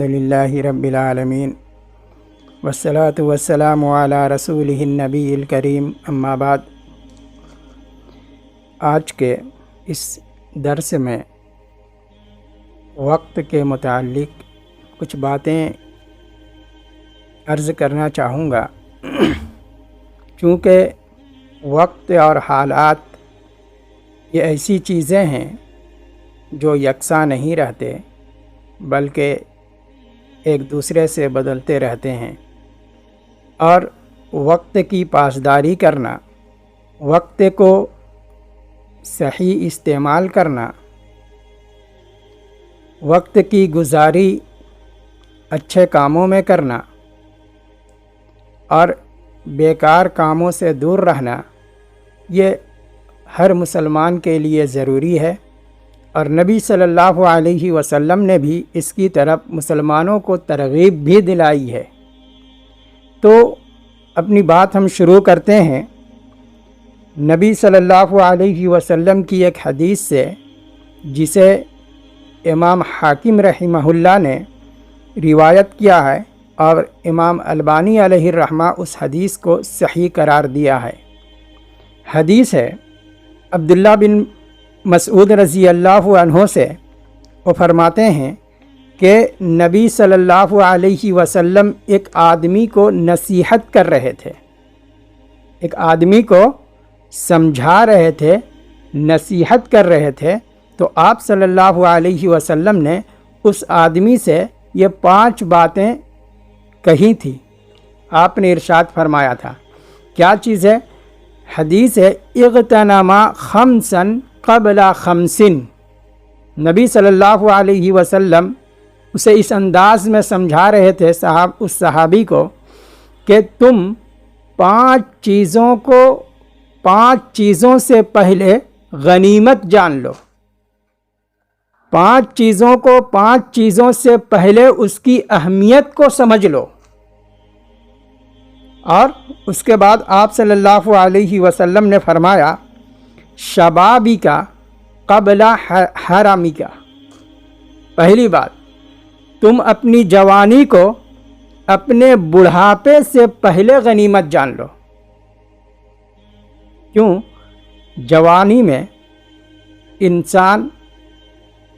الحمدللہ رب العالمین والصلاة والسلام علی رسولہ النبی الکریم اما بعد۔ آج کے اس درس میں وقت کے متعلق کچھ باتیں عرض کرنا چاہوں گا، چونکہ وقت اور حالات یہ ایسی چیزیں ہیں جو یکساں نہیں رہتے بلکہ ایک دوسرے سے بدلتے رہتے ہیں، اور وقت کی پاسداری کرنا، وقت کو صحیح استعمال کرنا، وقت کی گزاری اچھے کاموں میں کرنا اور بیکار کاموں سے دور رہنا، یہ ہر مسلمان کے لیے ضروری ہے، اور نبی صلی اللہ علیہ وسلم نے بھی اس کی طرف مسلمانوں کو ترغیب بھی دلائی ہے۔ تو اپنی بات ہم شروع کرتے ہیں نبی صلی اللہ علیہ وسلم کی ایک حدیث سے، جسے امام حاکم رحمہ اللہ نے روایت کیا ہے، اور امام البانی علیہ الرحمہ اس حدیث کو صحیح قرار دیا ہے۔ حدیث ہے عبداللہ بن مسعود رضی اللہ عنہ سے، وہ فرماتے ہیں کہ نبی صلی اللہ علیہ وسلم ایک آدمی کو نصیحت کر رہے تھے، ایک آدمی کو سمجھا رہے تھے، نصیحت کر رہے تھے، تو آپ صلی اللہ علیہ وسلم نے اس آدمی سے یہ 5 باتیں کہی تھی۔ آپ نے ارشاد فرمایا تھا، کیا چیز ہے؟ حدیث ہے اغتنما خمسا قبل خمسن۔ نبی صلی اللہ علیہ وسلم اسے اس انداز میں سمجھا رہے تھے اس صحابی کو کہ تم 5 چیزوں سے پہلے غنیمت جان لو، 5 چیزوں سے پہلے اس کی اہمیت کو سمجھ لو۔ اور اس کے بعد آپ صلی اللہ علیہ وسلم نے فرمایا شبابی کا قبل حرامی کا۔ پہلی بات، تم اپنی جوانی کو اپنے بڑھاپے سے پہلے غنیمت جان لو۔ کیوں؟ جوانی میں انسان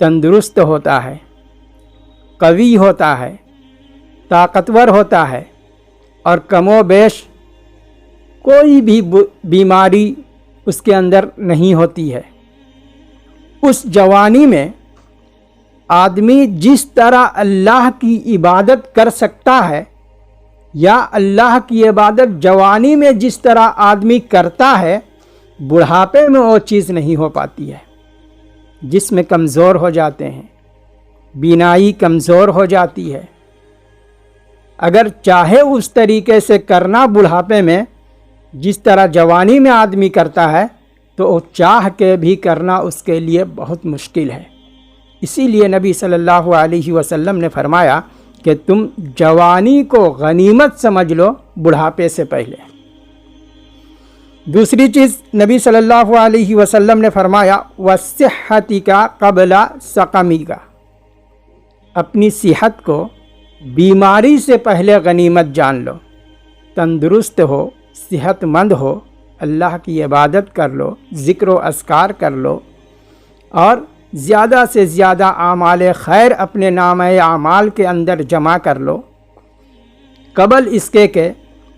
تندرست ہوتا ہے، قوی ہوتا ہے، طاقتور ہوتا ہے، اور کم و بیش کوئی بھی بیماری اس کے اندر نہیں ہوتی ہے۔ اس جوانی میں آدمی جس طرح اللہ کی عبادت کر سکتا ہے، یا اللہ کی عبادت جوانی میں جس طرح آدمی کرتا ہے، بڑھاپے میں وہ چیز نہیں ہو پاتی ہے۔ جسم کمزور ہو جاتے ہیں، بینائی کمزور ہو جاتی ہے۔ اگر چاہے اس طریقے سے کرنا بڑھاپے میں جس طرح جوانی میں آدمی کرتا ہے، تو وہ چاہ کے بھی کرنا اس کے لیے بہت مشکل ہے۔ اسی لیے نبی صلی اللہ علیہ وسلم نے فرمایا کہ تم جوانی کو غنیمت سمجھ لو بڑھاپے سے پہلے۔ دوسری چیز نبی صلی اللہ علیہ وسلم نے فرمایا وَالصِّحَّةِ کا قبل سقمی کا۔ اپنی صحت کو بیماری سے پہلے غنیمت جان لو۔ تندرست ہو، صحت مند ہو، اللہ کی عبادت کر لو، ذکر و اذکار کر لو، اور زیادہ سے زیادہ اعمال خیر اپنے نامہ اعمال کے اندر جمع کر لو، قبل اس کے کہ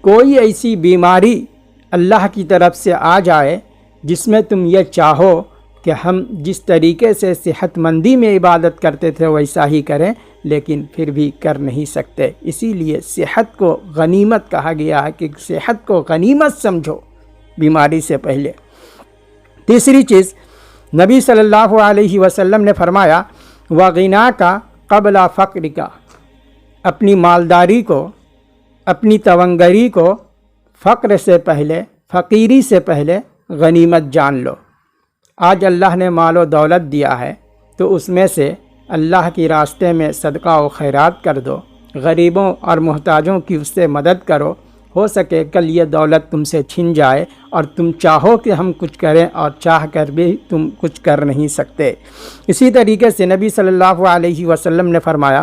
کوئی ایسی بیماری اللہ کی طرف سے آ جائے جس میں تم یہ چاہو کہ ہم جس طریقے سے صحت مندی میں عبادت کرتے تھے ویسا ہی کریں، لیکن پھر بھی کر نہیں سکتے۔ اسی لیے صحت کو غنیمت کہا گیا ہے کہ صحت کو غنیمت سمجھو بیماری سے پہلے۔ تیسری چیز نبی صلی اللہ علیہ وسلم نے فرمایا وغنا کا قبل فقر کا۔ اپنی مالداری کو، اپنی تونگری کو فقر سے پہلے، فقیری سے پہلے غنیمت جان لو۔ آج اللہ نے مال و دولت دیا ہے تو اس میں سے اللہ کی راستے میں صدقہ و خیرات کر دو، غریبوں اور محتاجوں کی اس سے مدد کرو۔ ہو سکے کل یہ دولت تم سے چھن جائے اور تم چاہو کہ ہم کچھ کریں اور چاہ کر بھی تم کچھ کر نہیں سکتے۔ اسی طریقے سے نبی صلی اللہ علیہ وسلم نے فرمایا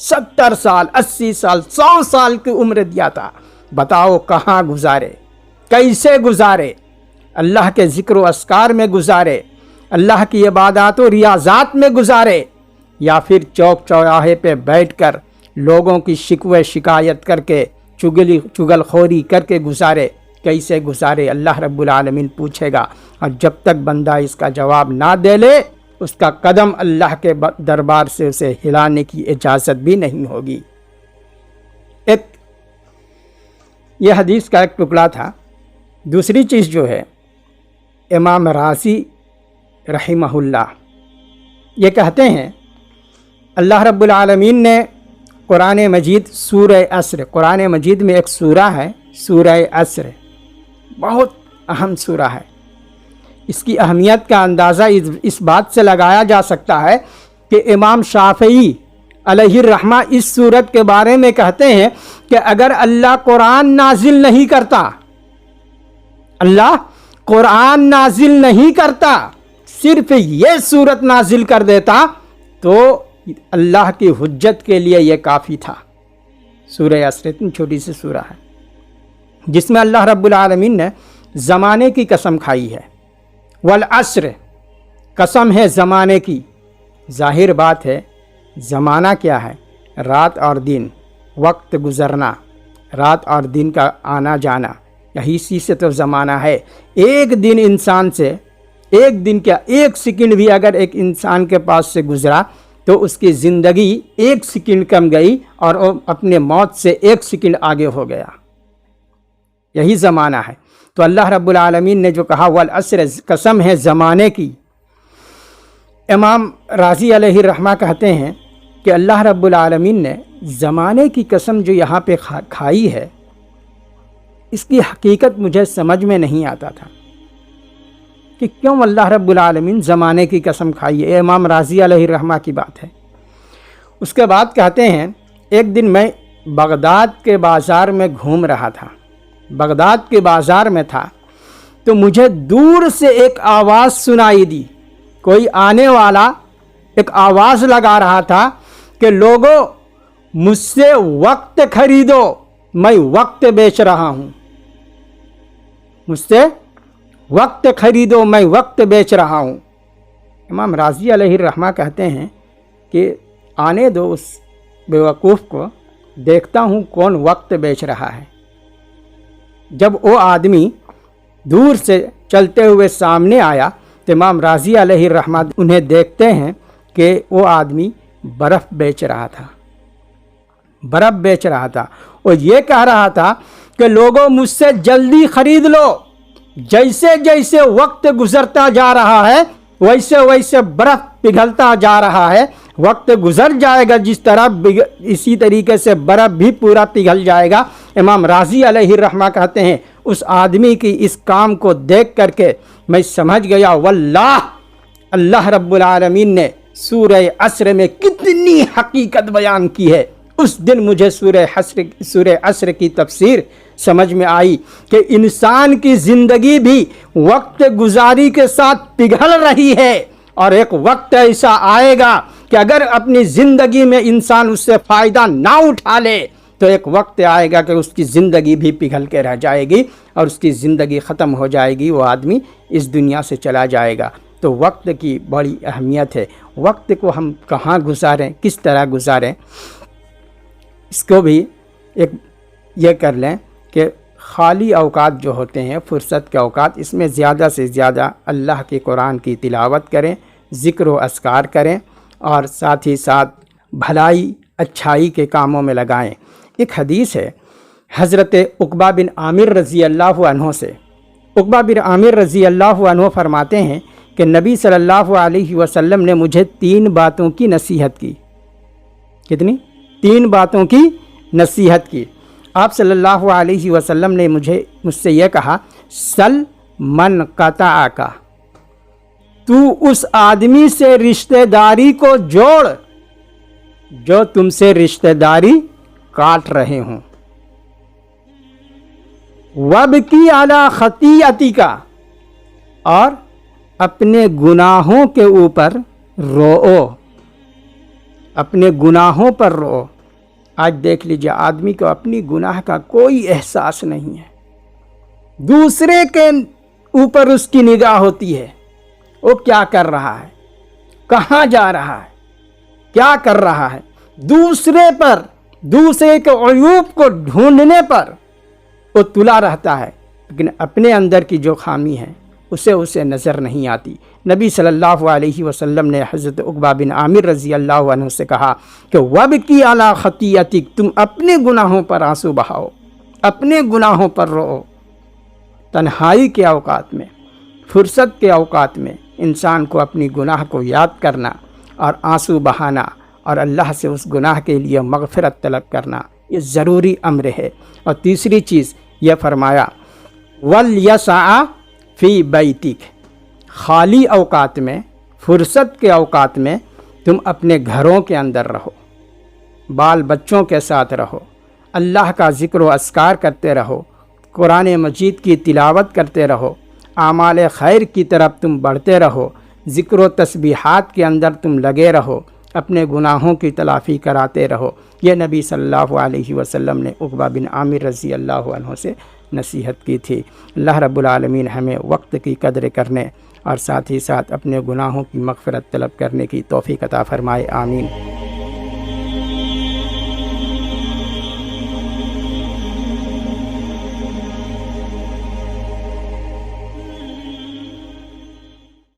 70 سال 80 سال 100 سال کی عمر دیا تھا، بتاؤ کہاں گزارے، کیسے گزارے؟ اللہ کے ذکر و اذکار میں گزارے، اللہ کی عبادات و ریاضات میں گزارے، یا پھر چوک چوراہے پہ بیٹھ کر لوگوں کی شکوے شکایت کر کے چگل خوری کر کے گزارے؟ کیسے گزارے؟ اللہ رب العالمین پوچھے گا، اور جب تک بندہ اس کا جواب نہ دے لے اس کا قدم اللہ کے دربار سے اسے ہلانے کی اجازت بھی نہیں ہوگی۔ یہ حدیث کا ایک ٹکڑا تھا۔ دوسری چیز جو ہے، امام رازی رحمہ اللہ یہ کہتے ہیں، اللہ رب العالمین نے قرآن مجید سورہ عصر، قرآن مجید میں ایک سورہ ہے سورہ عصر، بہت اہم سورہ ہے۔ اس کی اہمیت کا اندازہ اس بات سے لگایا جا سکتا ہے کہ امام شافعی علیہ الرحمہ اس سورت کے بارے میں کہتے ہیں کہ اگر اللہ قرآن نازل نہیں کرتا، اللہ قرآن نازل نہیں کرتا، صرف یہ سورت نازل کر دیتا تو اللہ کی حجت کے لیے یہ کافی تھا۔ سورہ عصر اتنی چھوٹی سی سورہ ہے جس میں اللہ رب العالمین نے زمانے کی قسم کھائی ہے۔ والعصر، قسم ہے زمانے کی۔ ظاہر بات ہے زمانہ کیا ہے؟ رات اور دن، وقت گزرنا، رات اور دن کا آنا جانا، یہی سے تو زمانہ ہے۔ ایک دن انسان سے، ایک دن کیا، ایک سیکنڈ بھی اگر ایک انسان کے پاس سے گزرا تو اس کی زندگی ایک سیکنڈ کم گئی اور وہ اپنے موت سے ایک سیکنڈ آگے ہو گیا۔ یہی زمانہ ہے۔ تو اللہ رب العالمین نے جو کہا والعصر، قسم ہے زمانے کی۔ امام رازی علیہ الرحمہ کہتے ہیں کہ اللہ رب العالمین نے زمانے کی قسم جو یہاں پہ کھائی ہے، اس کی حقیقت مجھے سمجھ میں نہیں آتا تھا کہ کیوں اللہ رب العالمین زمانے کی قسم کھائی ہے۔ امام رازی علیہ الرحمہ کی بات ہے۔ اس کے بعد کہتے ہیں، ایک دن میں بغداد کے بازار میں گھوم رہا تھا، بغداد کے بازار میں تھا، تو مجھے دور سے ایک آواز سنائی دی۔ کوئی آنے والا ایک آواز لگا رہا تھا کہ لوگوں مجھ سے وقت خریدو، میں وقت بیچ رہا ہوں، مجھ سے وقت خریدو، میں وقت بیچ رہا ہوں۔ امام رازی علیہ الرحمہ کہتے ہیں کہ آنے دو اس بیوقوف کو، دیکھتا ہوں کون وقت بیچ رہا ہے۔ جب وہ آدمی دور سے چلتے ہوئے سامنے آیا تو امام رازی علیہ الرحمہ انہیں دیکھتے ہیں کہ وہ آدمی برف بیچ رہا تھا، برف بیچ رہا تھا، اور یہ کہہ رہا تھا کہ لوگوں مجھ سے جلدی خرید لو، جیسے جیسے وقت گزرتا جا رہا ہے ویسے ویسے برف پگھلتا جا رہا ہے، وقت گزر جائے گا جس طرح اسی طریقے سے برف بھی پورا پگھل جائے گا۔ امام رازی علیہ الرحمہ کہتے ہیں اس آدمی کی اس کام کو دیکھ کر کے میں سمجھ گیا واللہ اللہ رب العالمین نے سورہ عصر میں کتنی حقیقت بیان کی ہے۔ اس دن مجھے سورہ عصر کی تفسیر سمجھ میں آئی کہ انسان کی زندگی بھی وقت گزاری کے ساتھ پگھل رہی ہے، اور ایک وقت ایسا آئے گا کہ اگر اپنی زندگی میں انسان اس سے فائدہ نہ اٹھا لے تو ایک وقت آئے گا کہ اس کی زندگی بھی پگھل کے رہ جائے گی اور اس کی زندگی ختم ہو جائے گی، وہ آدمی اس دنیا سے چلا جائے گا۔ تو وقت کی بڑی اہمیت ہے۔ وقت کو ہم کہاں گزاریں، کس طرح گزاریں، اس کو بھی ایک یہ کر لیں کہ خالی اوقات جو ہوتے ہیں، فرصت کے اوقات، اس میں زیادہ سے زیادہ اللہ کے قرآن کی تلاوت کریں، ذکر و اذکار کریں، اور ساتھ ہی ساتھ بھلائی اچھائی کے کاموں میں لگائیں۔ ایک حدیث ہے حضرت عقبہ بن عامر رضی اللہ عنہ سے۔ عقبہ بن عامر رضی اللہ عنہ فرماتے ہیں کہ نبی صلی اللہ علیہ وسلم نے مجھے 3 باتوں کی نصیحت کی۔ کتنی؟ 3 باتوں کی نصیحت کی۔ آپ صلی اللہ علیہ وسلم نے مجھ سے یہ کہا، سل من قطعک، تو اس آدمی سے رشتہ داری کو جوڑ جو تم سے رشتہ داری کاٹ رہے ہوں، وابکی علی خطیئتک، اور اپنے گناہوں کے اوپر رو، اپنے گناہوں پر رو۔ آج دیکھ لیجیے آدمی کو اپنی گناہ کا کوئی احساس نہیں ہے، دوسرے کے اوپر اس کی نگاہ ہوتی ہے، وہ کیا کر رہا ہے، کہاں جا رہا ہے، کیا کر رہا ہے، دوسرے کے عیوب کو ڈھونڈنے پر وہ تلا رہتا ہے، لیکن اپنے اندر کی جو خامی ہے اسے نظر نہیں آتی۔ نبی صلی اللہ علیہ وسلم نے حضرت عقبہ بن عامر رضی اللہ عنہ سے کہا کہ وَبْكِي عَلَىٰ خَطِيئَتِكَ، تم اپنے گناہوں پر آنسو بہاؤ، اپنے گناہوں پر رو۔ تنہائی کے اوقات میں، فرصت کے اوقات میں انسان کو اپنی گناہ کو یاد کرنا اور آنسو بہانا اور اللہ سے اس گناہ کے لیے مغفرت طلب کرنا، یہ ضروری امر ہے۔ اور تیسری چیز یہ فرمایا وَلْيَسْعَ فِي بَيْتِكَ، خالی اوقات میں، فرصت کے اوقات میں تم اپنے گھروں کے اندر رہو، بال بچوں کے ساتھ رہو، اللہ کا ذکر و اذکار کرتے رہو، قرآن مجید کی تلاوت کرتے رہو، اعمال خیر کی طرف تم بڑھتے رہو، ذکر و تسبیحات کے اندر تم لگے رہو، اپنے گناہوں کی تلافی کراتے رہو۔ یہ نبی صلی اللہ علیہ وسلم نے عقبہ بن عامر رضی اللہ عنہ سے نصیحت کی تھی۔ اللہ رب العالمین ہمیں وقت کی قدر کرنے اور ساتھ ہی ساتھ اپنے گناہوں کی مغفرت طلب کرنے کی توفیق عطا فرمائے، آمین۔